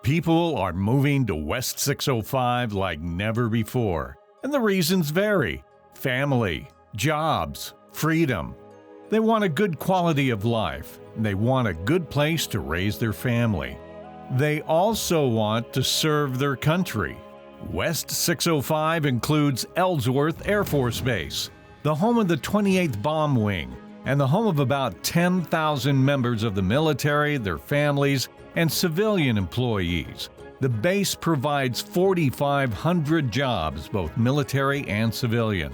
People are moving to West 605 like never before, and the reasons vary. Family, jobs, freedom. They want a good quality of life. They want a good place to raise their family. They also want to serve their country. West 605 includes Ellsworth Air Force Base, the home of the 28th Bomb Wing, and the home of about 10,000 members of the military, their families, and civilian employees. The base provides 4,500 jobs, both military and civilian.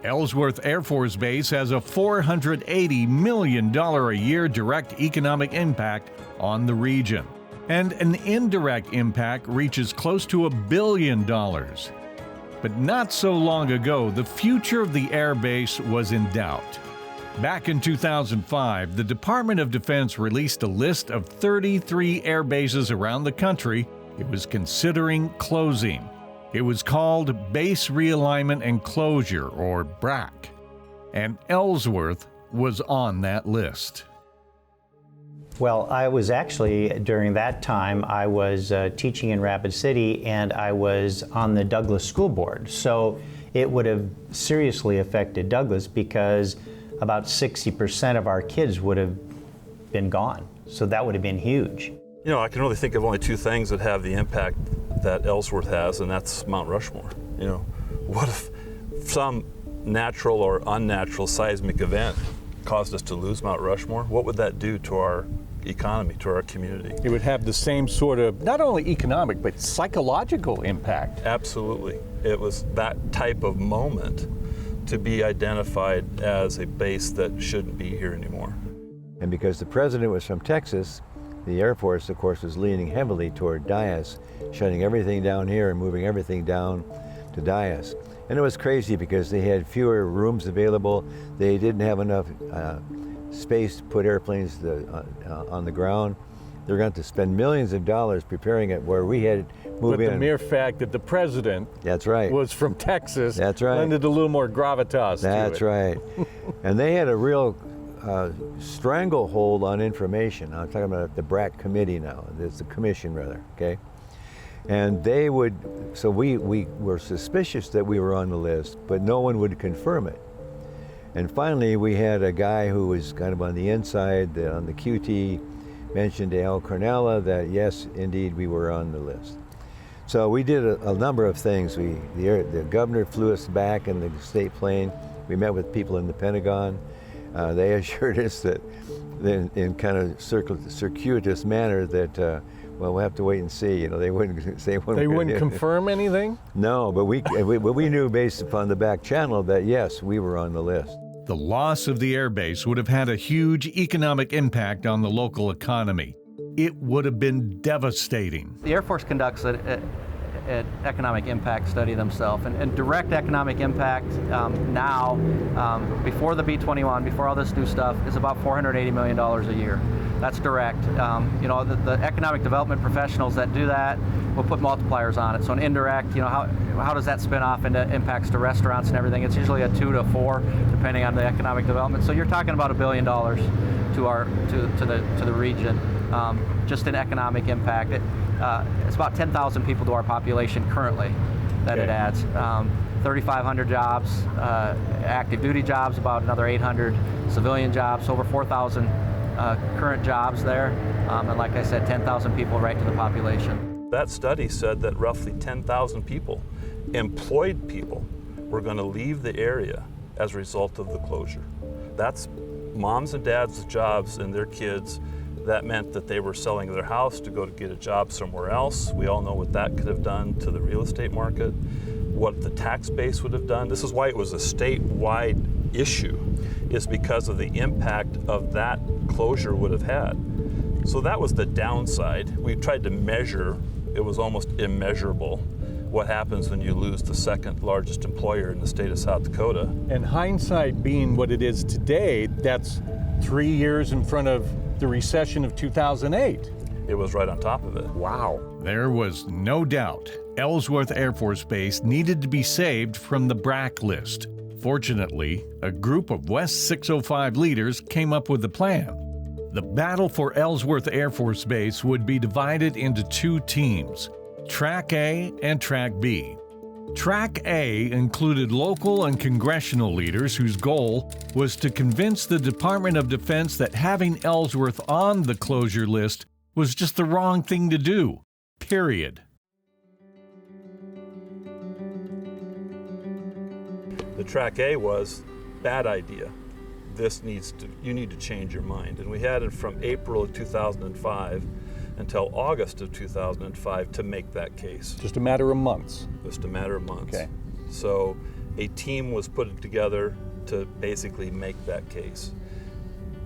Ellsworth Air Force Base has a $480 million a year direct economic impact on the region, and an indirect impact reaches close to $1 billion. But not so long ago, the future of the air base was in doubt. Back in 2005, the Department of Defense released a list of 33 air bases around the country it was considering closing. It was called Base Realignment and Closure, or BRAC, and Ellsworth was on that list. Well, I was actually, during that time, I was teaching in Rapid City, and I was on the Douglas School Board. So it would have seriously affected Douglas because about 60% of our kids would have been gone. So that would have been huge. You know, I can really think of only two things that have the impact that Ellsworth has, and that's Mount Rushmore. You know, what if some natural or unnatural seismic event caused us to lose Mount Rushmore? What would that do to our economy, to our community? It would have the same sort of, not only economic, but psychological impact. Absolutely. It was that type of moment to be identified as a base that shouldn't be here anymore. And because the president was from Texas, the Air Force, of course, was leaning heavily toward Dyess, shutting everything down here and moving everything down to Dyess. And it was crazy because they had fewer rooms available. They didn't have enough space to put airplanes on the ground. They're going to spend millions of dollars preparing it where we had moved in. But the mere fact that the president was from Texas lended a little more gravitas to it. That's right. And they had a real stranglehold on information. I'm talking about the BRAC committee now. It's the commission, rather, okay? And they would, so we were suspicious that we were on the list, but no one would confirm it. And finally, we had a guy who was kind of on the inside, on the QT, mentioned to Al Cornella that yes, indeed, we were on the list. So we did a number of things. The governor flew us back in the state plane. We met with people in the Pentagon. They assured us that, in kind of circuitous manner, that well, we'll have to wait and see. You know, they wouldn't say when they wouldn't confirm anything. No, but we knew based upon the back channel that yes, we were on the list. The loss of the airbase would have had a huge economic impact on the local economy. It would have been devastating. The Air Force conducts an economic impact study themselves, and direct economic impact now, before the B-21, before all this new stuff, is about $480 million a year. That's direct. You know, the economic development professionals that do that will put multipliers on it. So an indirect, you know, how does that spin off into impacts to restaurants and everything? It's usually a 2 to 4, depending on the economic development. So you're talking about $1 billion to the region, just in economic impact. It's about 10,000 people to our population currently that it adds. 3,500 jobs, active duty jobs, about another 800 civilian jobs, over 4,000 current jobs there, and like I said, 10,000 people right to the population. That study said that roughly 10,000 people, employed people, were going to leave the area as a result of the closure. That's moms and dads' jobs and their kids. That meant that they were selling their house to go to get a job somewhere else. We all know what that could have done to the real estate market, what the tax base would have done. This is why it was a statewide issue, is because of the impact of that closure would have had. So that was the downside. We tried to measure, it was almost immeasurable, what happens when you lose the second largest employer in the state of South Dakota. And hindsight being what it is today, that's 3 years in front of the recession of 2008. It was right on top of it. Wow. There was no doubt Ellsworth Air Force Base needed to be saved from the BRAC list. Fortunately, a group of West 605 leaders came up with a plan. The battle for Ellsworth Air Force Base would be divided into two teams, Track A and Track B. Track A included local and congressional leaders whose goal was to convince the Department of Defense that having Ellsworth on the closure list was just the wrong thing to do, period. The Track A was, bad idea. You need to change your mind. And we had it from April of 2005 until August of 2005 to make that case. Just a matter of months. Just a matter of months. Okay. So a team was put together to basically make that case.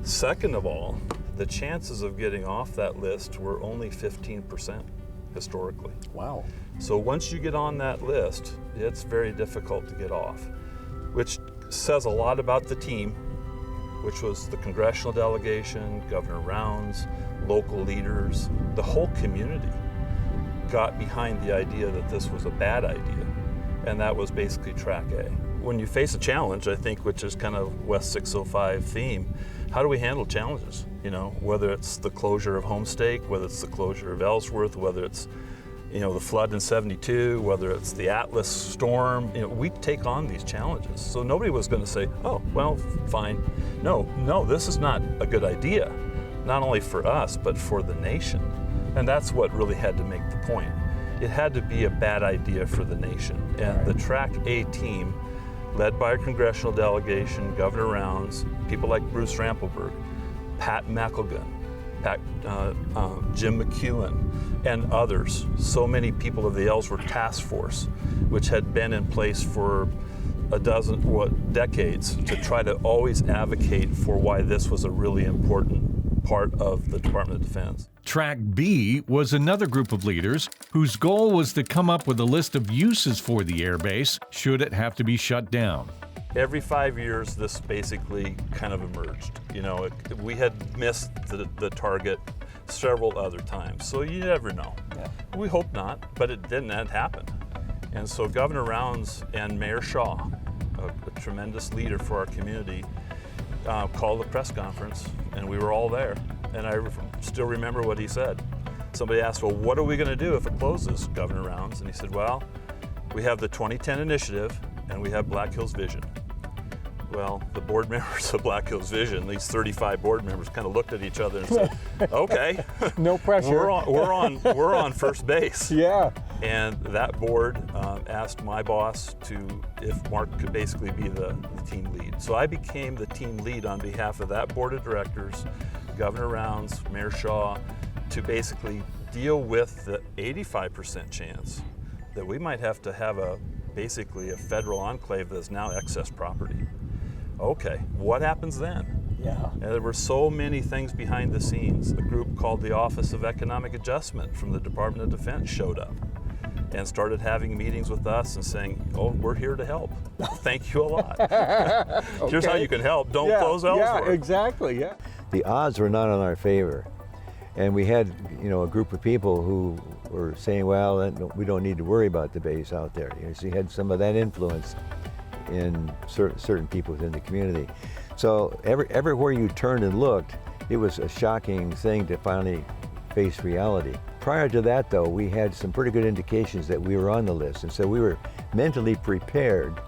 Second of all, the chances of getting off that list were only 15% historically. Wow. So once you get on that list, it's very difficult to get off, which says a lot about the team, which was the congressional delegation, Governor Rounds, local leaders, the whole community got behind the idea that this was a bad idea, and that was basically Track A. When you face a challenge, I think, which is kind of West 605 theme, how do we handle challenges? You know, whether it's the closure of Homestake, whether it's the closure of Ellsworth, whether it's the flood in '72, whether it's the Atlas storm, we take on these challenges. So nobody was going to say, oh, well, fine. No, this is not a good idea, not only for us, but for the nation. And that's what really had to make the point. It had to be a bad idea for the nation. And the Track A team, led by a congressional delegation, Governor Rounds, people like Bruce Rampelberg, Pat McElgun, Jim McEwen, and others, so many people of the Ellsworth Task Force, which had been in place for decades to try to always advocate for why this was a really important part of the Department of Defense. Track B was another group of leaders whose goal was to come up with a list of uses for the airbase should it have to be shut down. Every 5 years, this basically kind of emerged. We had missed the target several other times, so you never know. Yeah. We hope not, but it didn't happen. And so Governor Rounds and Mayor Shaw, a tremendous leader for our community, called a press conference, and we were all there. And I still remember what he said. Somebody asked, well, what are we going to do if it closes, Governor Rounds? And he said, well, we have the 2010 initiative, and we have Black Hills Vision. Well, the board members of Black Hills Vision, these 35 board members, kind of looked at each other and said, okay. No pressure. We're on first base. Yeah. And that board asked my boss if Mark could basically be the team lead. So I became the team lead on behalf of that board of directors, Governor Rounds, Mayor Shaw, to basically deal with the 85% chance that we might have to have basically a federal enclave that is now excess property. Okay, what happens then? Yeah. And there were so many things behind the scenes. A group called the Office of Economic Adjustment from the Department of Defense showed up and started having meetings with us and saying, oh, we're here to help. Thank you a lot. Okay. Here's how you can help. Don't close Ellsworth. Yeah, exactly, yeah. The odds were not in our favor. And we had, a group of people who were saying, well, we don't need to worry about the base out there. So you had some of that influence in certain people within the community. So everywhere you turned and looked, it was a shocking thing to finally face reality. Prior to that, though, we had some pretty good indications that we were on the list, and so we were mentally prepared.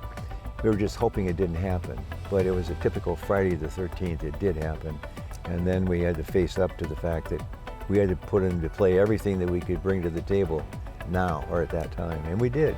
We were just hoping it didn't happen, but it was a typical Friday the 13th. It did happen, and then we had to face up to the fact that we had to put into play everything that we could bring to the table now or at that time, and we did.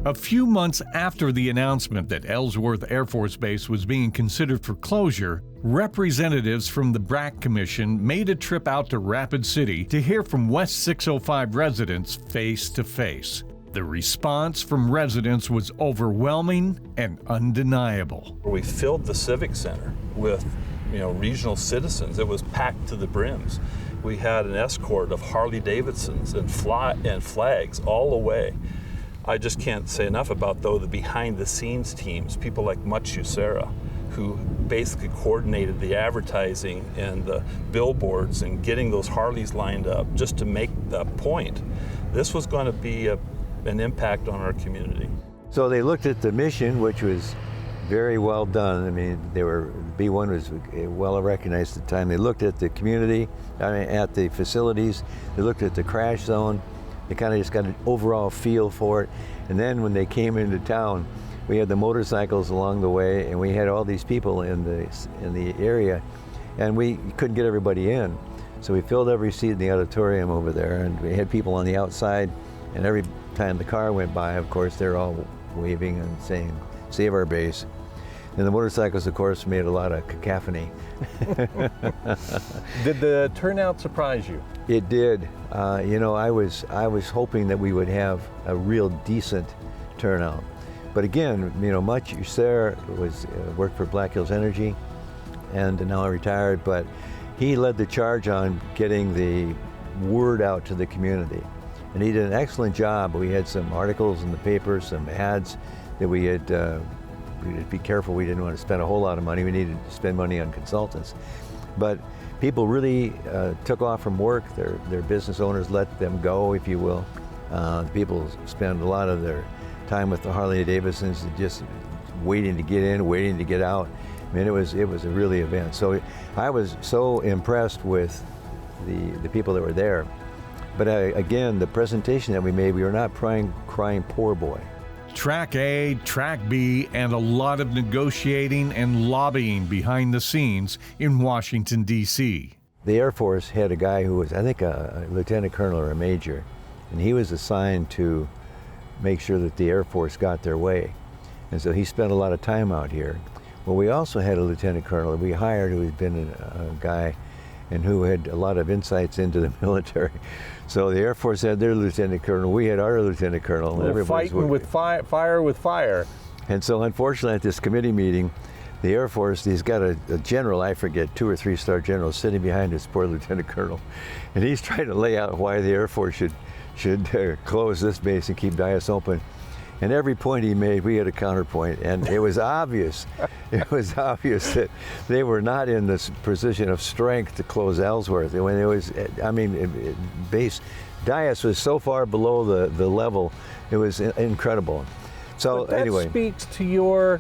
A few months after the announcement that Ellsworth Air Force Base was being considered for closure, representatives from the BRAC Commission made a trip out to Rapid City to hear from West 605 residents face to face. The response from residents was overwhelming and undeniable. We filled the Civic Center with regional citizens. It was packed to the brims. We had an escort of Harley Davidsons and flags all the way. I just can't say enough about, though, the behind-the-scenes teams, people like Much Sarah, who basically coordinated the advertising and the billboards and getting those Harleys lined up just to make the point. This was going to be an impact on our community. So they looked at the mission, which was very well done. I mean, B1 was well recognized at the time. They looked at the community, at the facilities. They looked at the crash zone. They kind of just got an overall feel for it. And then when they came into town, we had the motorcycles along the way, and we had all these people in the area, and we couldn't get everybody in. So we filled every seat in the auditorium over there, and we had people on the outside, and every time the car went by, of course, they're all waving and saying, "Save our base." And the motorcycles, of course, made a lot of cacophony. Did the turnout surprise you? It did. You know, I was hoping that we would have a real decent turnout. But again, you know, Much Sarah worked for Black Hills Energy, and now retired, but he led the charge on getting the word out to the community. And he did an excellent job. We had some articles in the paper, some ads that we had, we had to be careful, we didn't want to spend a whole lot of money. We needed to spend money on consultants. But people really took off from work. Their business owners let them go, if you will. People spend a lot of their time with the Harley Davidsons, just waiting to get in, waiting to get out. I mean, it was a really event. So I was so impressed with the people that were there. But again, the presentation that we made, we were not crying poor boy. Track A, Track B, and a lot of negotiating and lobbying behind the scenes in Washington, D.C. The Air Force had a guy who was, I think, a lieutenant colonel or a major, and he was assigned to make sure that the Air Force got their way. And so he spent a lot of time out here. Well, we also had a lieutenant colonel that we hired who had been a guy and who had a lot of insights into the military. So the Air Force had their lieutenant colonel, we had our lieutenant colonel. And everybody's fighting with fire with fire. And so unfortunately at this committee meeting, the Air Force, he's got a general, I forget, 2 or 3 star general sitting behind his poor lieutenant colonel. And he's trying to lay out why the Air Force should close this base and keep Dyess open. And every point he made, we had a counterpoint, and it was obvious. It was obvious that they were not in this position of strength to close Ellsworth. When it was, I mean, base Dyess was so far below the level, it was incredible. So But that anyway, speaks to your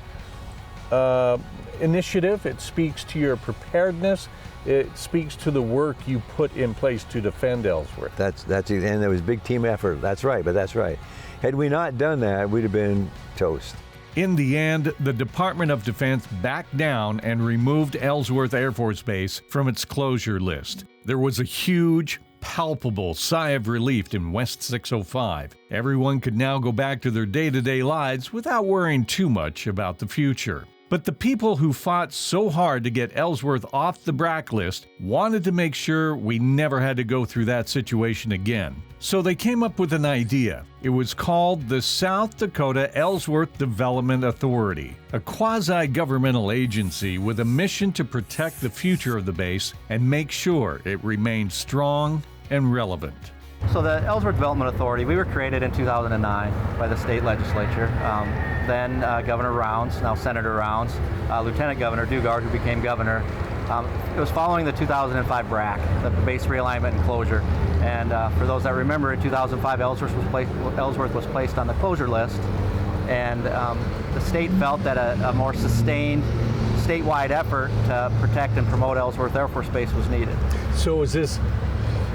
initiative. It speaks to your preparedness. It speaks to the work you put in place to defend Ellsworth. that's it. And there was a big team effort. That's right, but that's right. Had we not done that, we'd have been toast. In the end, the Department of Defense backed down and removed Ellsworth Air Force Base from its closure list. There was a huge, palpable sigh of relief in West 605. Everyone could now go back to their day-to-day lives without worrying too much about the future. But the people who fought so hard to get Ellsworth off the BRAC list wanted to make sure we never had to go through that situation again. So they came up with an idea. It was called the South Dakota Ellsworth Development Authority, a quasi-governmental agency with a mission to protect the future of the base and make sure it remained strong and relevant. So the Ellsworth Development Authority, we were created in 2009 by the state legislature. Then Governor Rounds, now Senator Rounds, Lieutenant Governor Dugard, who became governor. It was following the 2005 BRAC, the base realignment and closure. And for those that remember, in 2005, Ellsworth was placed on the closure list. And the state felt that a more sustained statewide effort to protect and promote Ellsworth Air Force Base was needed. So is this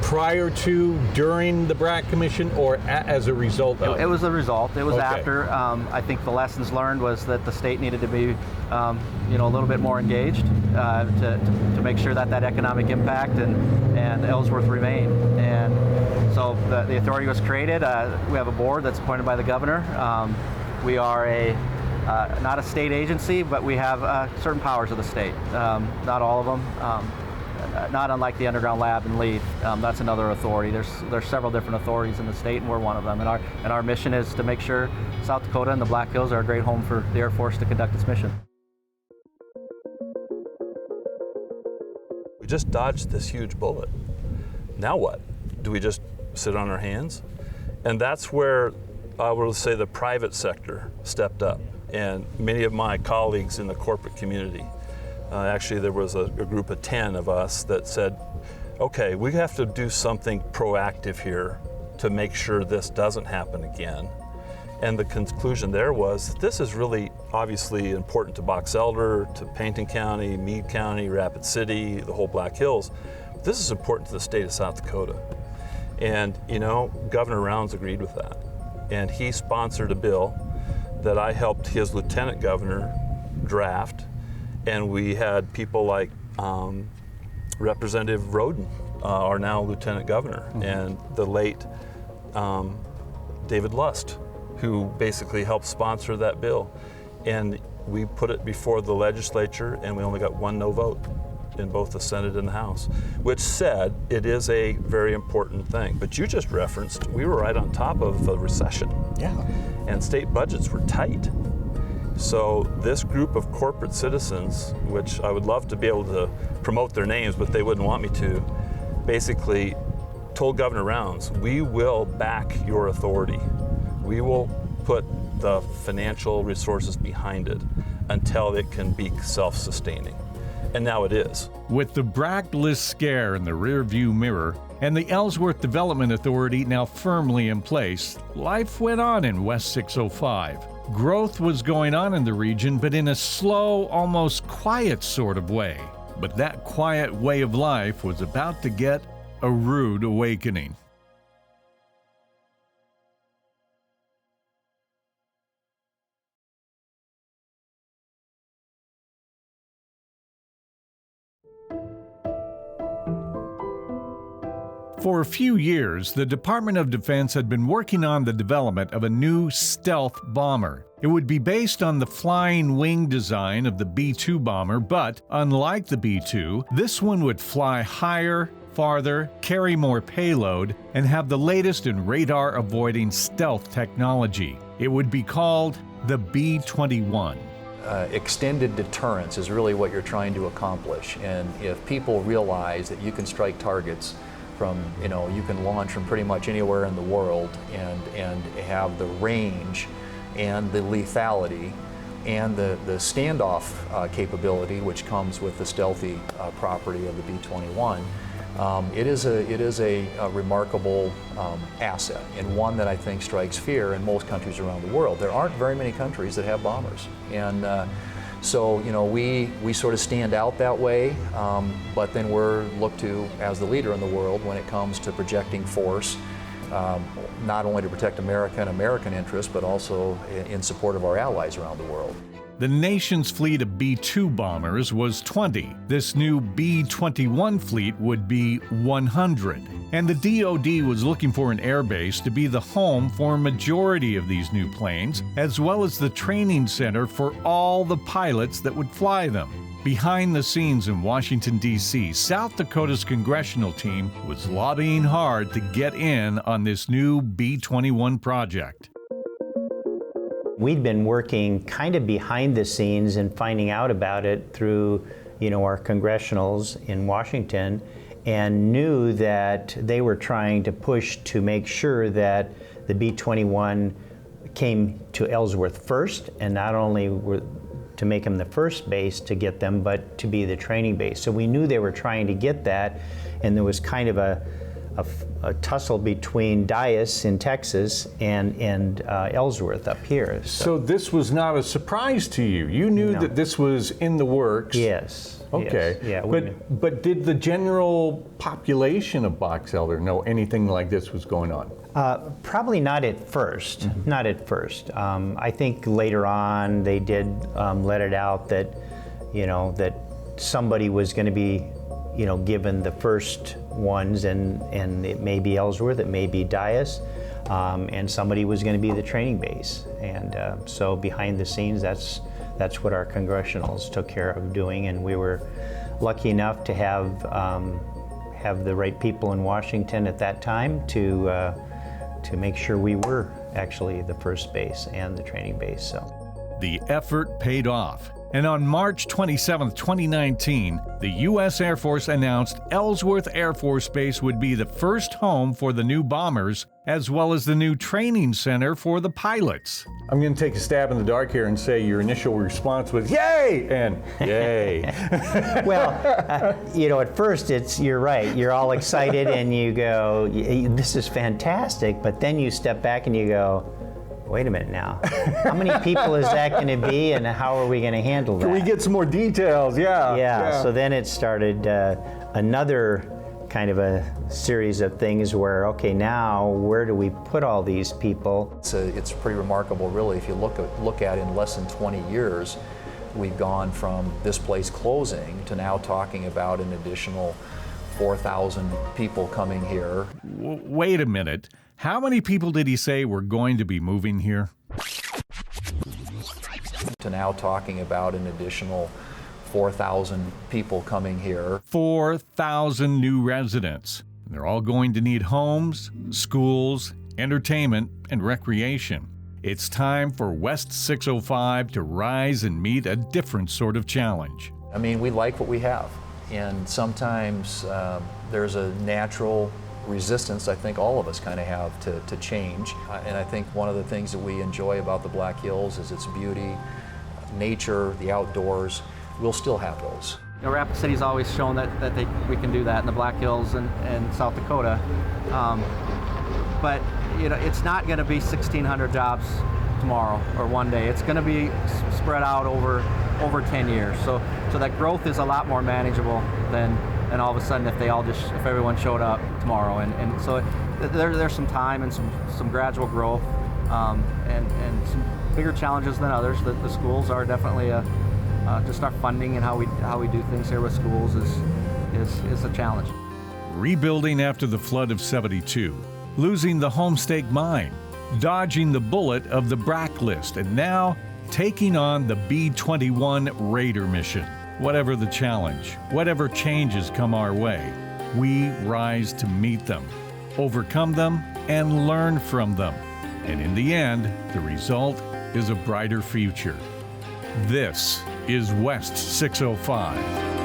prior to, during the BRAC Commission, or as a result of? It was a result. It was Okay. after. I think the lessons learned was that the state needed to be, a little bit more engaged to make sure that economic impact and Ellsworth remained. And so the authority was created. We have a board that's appointed by the governor. We are not a state agency, but we have certain powers of the state. Not all of them. Not unlike the Underground Lab and LEAD. That's another authority. There's several different authorities in the state, and we're one of them. And our mission is to make sure South Dakota and the Black Hills are a great home for the Air Force to conduct its mission. We just dodged this huge bullet. Now what? Do we just sit on our hands? And that's where I will say the private sector stepped up, and many of my colleagues in the corporate community, actually there was a group of 10 of us that said, okay, we have to do something proactive here to make sure this doesn't happen again. And the conclusion there was, this is really obviously important to Box Elder, to Pennington County, Meade County, Rapid City, the whole Black Hills. This is important to the state of South Dakota. And you know, Governor Rounds agreed with that. And he sponsored a bill that I helped his lieutenant governor draft. And we had people like Representative Roden, our now lieutenant governor, and the late David Lust, who basically helped sponsor that bill. And we put it before the legislature, and we only got one no vote in both the Senate and the House, which said it is a very important thing. But you just referenced, we were right on top of a recession. Yeah. And state budgets were tight. So this group of corporate citizens, which I would love to be able to promote their names, but they wouldn't want me to, basically told Governor Rounds, we will back your authority. We will put the financial resources behind it until it can be self-sustaining. And now it is. With the BRAC list scare in the rearview mirror and the Ellsworth Development Authority now firmly in place, life went on in West 605. Growth was going on in the region, but in a slow, almost quiet sort of way. But that quiet way of life was about to get a rude awakening. For a few years, the Department of Defense had been working on the development of a new stealth bomber. It would be based on the flying wing design of the B-2 bomber, but unlike the B-2, this one would fly higher, farther, carry more payload, and have the latest in radar-avoiding stealth technology. It would be called the B-21. Extended deterrence is really what you're trying to accomplish, and if people realize that you can strike targets from, you can launch from pretty much anywhere in the world and have the range and the lethality and the standoff capability which comes with the stealthy property of the B-21, it is a remarkable asset, and one that I think strikes fear in most countries around the world. There aren't very many countries that have bombers, and so we sort of stand out that way, but then we're looked to as the leader in the world when it comes to projecting force, not only to protect America and American interests, but also in support of our allies around the world. The nation's fleet of B-2 bombers was 20. This new B-21 fleet would be 100. And the DoD was looking for an airbase to be the home for a majority of these new planes, as well as the training center for all the pilots that would fly them. Behind the scenes in Washington, D.C., South Dakota's congressional team was lobbying hard to get in on this new B-21 project. We'd been working kind of behind the scenes and finding out about it through, our congressionals in Washington, and knew that they were trying to push to make sure that the B-21 came to Ellsworth first, and not only to make them the first base to get them, but to be the training base. So we knew they were trying to get that, and there was kind of a tussle between Dyess in Texas and Ellsworth up here. So this was not a surprise to you. You knew that this was in the works. Yes. Okay. Yes. Yeah. But did the general population of Box Elder know anything like this was going on? Probably not at first. Mm-hmm. Not at first. I think later on they did let it out that, that somebody was going to be, given the first ones, and it may be Ellsworth, it may be Dyess, and somebody was going to be the training base. And so behind the scenes, that's what our congressionals took care of doing, and we were lucky enough to have the right people in Washington at that time to make sure we were actually the first base and the training base. So the effort paid off. And on March 27, 2019, the U.S. Air Force announced Ellsworth Air Force Base would be the first home for the new bombers, as well as the new training center for the pilots. I'm going to take a stab in the dark here and say your initial response was yay and yay. Well, at first you're right. You're all excited and you go, this is fantastic. But then you step back and you go, wait a minute now. How many people is that going to be and how are we going to handle that? Can we get some more details? Yeah. So then it started another kind of a series of things where, okay, now where do we put all these people? It's pretty remarkable, really. If you look at in less than 20 years, we've gone from this place closing to now talking about an additional 4,000 people coming here. Wait a minute. How many people did he say were going to be moving here? To now talking about an additional 4,000 people coming here. 4,000 new residents. They're all going to need homes, schools, entertainment, and recreation. It's time for West 605 to rise and meet a different sort of challenge. I mean, we like what we have, and sometimes there's a natural resistance I think all of us kind of have to change. And I think one of the things that we enjoy about the Black Hills is its beauty, nature, the outdoors. We'll still have those. Rapid City's always shown that we can do that in the Black Hills and South Dakota. But it's not going to be 1,600 jobs tomorrow or one day. It's going to be spread out over 10 years. So that growth is a lot more manageable than all of a sudden if everyone showed up tomorrow. And so there's some time and some gradual growth and some bigger challenges than others. The schools are definitely just our funding and how we do things here with schools is a challenge. Rebuilding after the flood of '72, losing the Homestake mine, dodging the bullet of the BRAC list, and now taking on the B-21 Raider mission. Whatever the challenge, whatever changes come our way, we rise to meet them, overcome them, and learn from them. And in the end, the result is a brighter future. This is West 605.